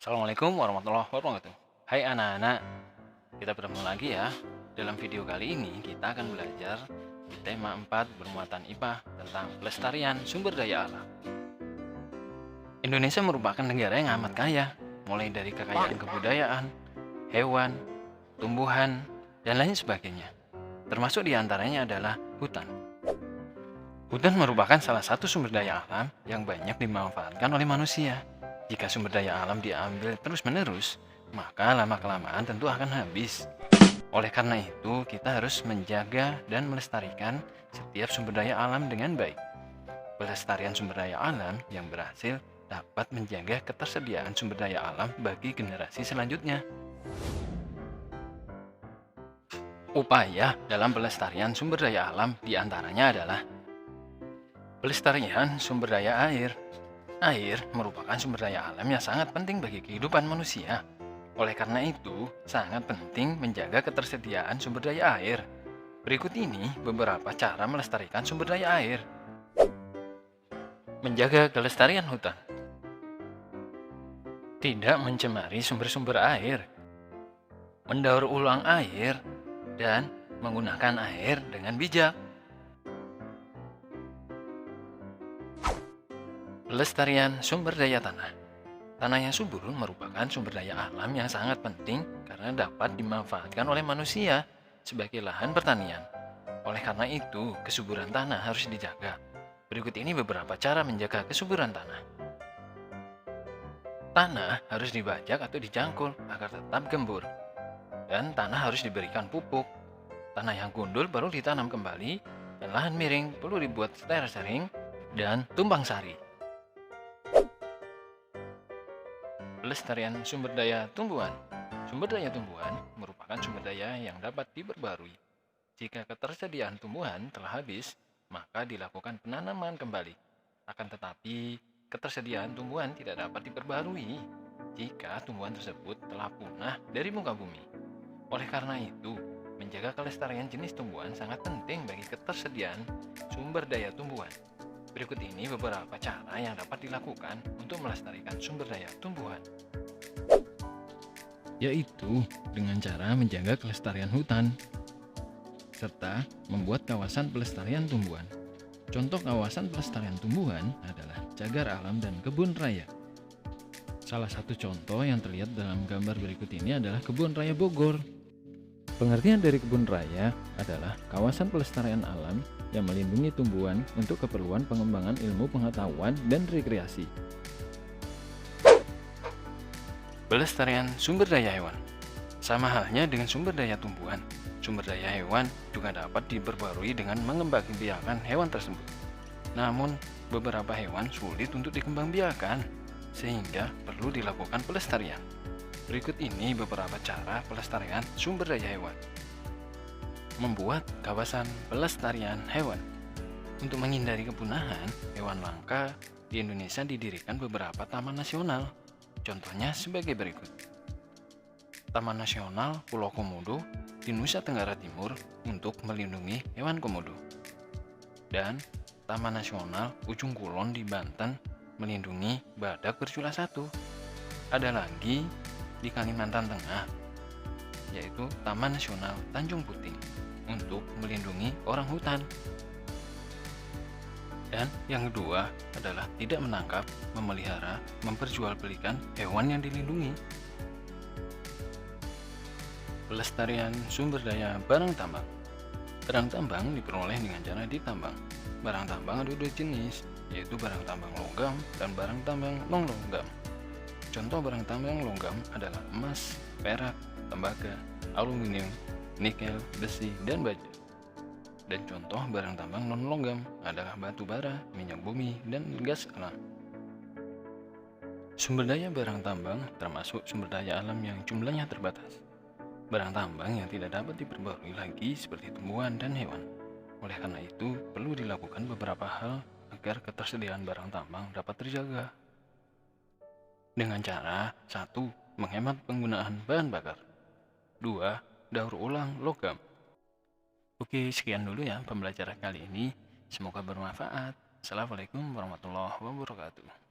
Assalamualaikum warahmatullahi wabarakatuh. Hai anak-anak, kita bertemu lagi ya. Dalam video kali ini kita akan belajar di tema 4 bermuatan IPA tentang pelestarian sumber daya alam. Indonesia merupakan negara yang amat kaya, mulai dari kekayaan kebudayaan, hewan, tumbuhan, dan lain sebagainya. Termasuk diantaranya adalah hutan. Hutan merupakan salah satu sumber daya alam yang banyak dimanfaatkan oleh manusia. Jika sumber daya alam diambil terus-menerus, maka lama-kelamaan tentu akan habis. Oleh karena itu, kita harus menjaga dan melestarikan setiap sumber daya alam dengan baik. Pelestarian sumber daya alam yang berhasil dapat menjaga ketersediaan sumber daya alam bagi generasi selanjutnya. Upaya dalam pelestarian sumber daya alam diantaranya adalah pelestarian sumber daya air. Air merupakan sumber daya alam yang sangat penting bagi kehidupan manusia. Oleh karena itu, sangat penting menjaga ketersediaan sumber daya air. Berikut ini beberapa cara melestarikan sumber daya air. Menjaga kelestarian hutan. Tidak mencemari sumber-sumber air. Mendaur ulang air dan menggunakan air dengan bijak. Pelestarian sumber daya tanah. Tanah yang subur merupakan sumber daya alam yang sangat penting karena dapat dimanfaatkan oleh manusia sebagai lahan pertanian. Oleh karena itu, kesuburan tanah harus dijaga. Berikut ini beberapa cara menjaga kesuburan tanah. Tanah harus dibajak atau dicangkul agar tetap gembur. Dan tanah harus diberikan pupuk. Tanah yang gundul baru ditanam kembali, dan lahan miring perlu dibuat terasering dan tumpang sari. Pelestarian sumber daya tumbuhan. Sumber daya tumbuhan merupakan sumber daya yang dapat diperbarui. Jika ketersediaan tumbuhan telah habis, maka dilakukan penanaman kembali. Akan tetapi, ketersediaan tumbuhan tidak dapat diperbarui jika tumbuhan tersebut telah punah dari muka bumi. Oleh karena itu, menjaga kelestarian jenis tumbuhan sangat penting bagi ketersediaan sumber daya tumbuhan. Berikut ini beberapa cara yang dapat dilakukan untuk melestarikan sumber daya tumbuhan. Yaitu dengan cara menjaga kelestarian hutan, serta membuat kawasan pelestarian tumbuhan. Contoh kawasan pelestarian tumbuhan adalah cagar alam dan kebun raya. Salah satu contoh yang terlihat dalam gambar berikut ini adalah Kebun Raya Bogor. Pengertian dari kebun raya adalah kawasan pelestarian alam yang melindungi tumbuhan untuk keperluan pengembangan ilmu pengetahuan dan rekreasi. Pelestarian sumber daya hewan. Sama halnya dengan sumber daya tumbuhan, sumber daya hewan juga dapat diperbarui dengan mengembangbiakan hewan tersebut. Namun, beberapa hewan sulit untuk dikembangbiakan, sehingga perlu dilakukan pelestarian. Berikut ini beberapa cara pelestarian sumber daya hewan. Membuat kawasan pelestarian hewan. Untuk menghindari kepunahan hewan langka, di Indonesia didirikan beberapa taman nasional. Contohnya sebagai berikut. Taman Nasional Pulau Komodo di Nusa Tenggara Timur untuk melindungi hewan komodo. Dan Taman Nasional Ujung Kulon di Banten melindungi badak bercula satu. Ada lagi di Kalimantan Tengah, yaitu Taman Nasional Tanjung Puting untuk melindungi orang hutan. Dan yang kedua adalah tidak menangkap, memelihara, memperjualbelikan hewan yang dilindungi. Pelestarian sumber daya barang tambang. Barang tambang diperoleh dengan cara ditambang. Barang tambang ada dua jenis, yaitu barang tambang logam dan barang tambang non-logam. Contoh barang tambang logam adalah emas, perak, tembaga, aluminium, nikel, besi, dan baja. Dan contoh barang tambang non-logam adalah batu bara, minyak bumi, dan gas alam. Sumber daya barang tambang termasuk sumber daya alam yang jumlahnya terbatas. Barang tambang yang tidak dapat diperbarui lagi seperti tumbuhan dan hewan. Oleh karena itu, perlu dilakukan beberapa hal agar ketersediaan barang tambang dapat terjaga. Dengan cara 1. Menghemat penggunaan bahan bakar. 2. Daur ulang logam. Oke, sekian dulu ya pembelajaran kali ini. Semoga bermanfaat. Assalamualaikum warahmatullahi wabarakatuh.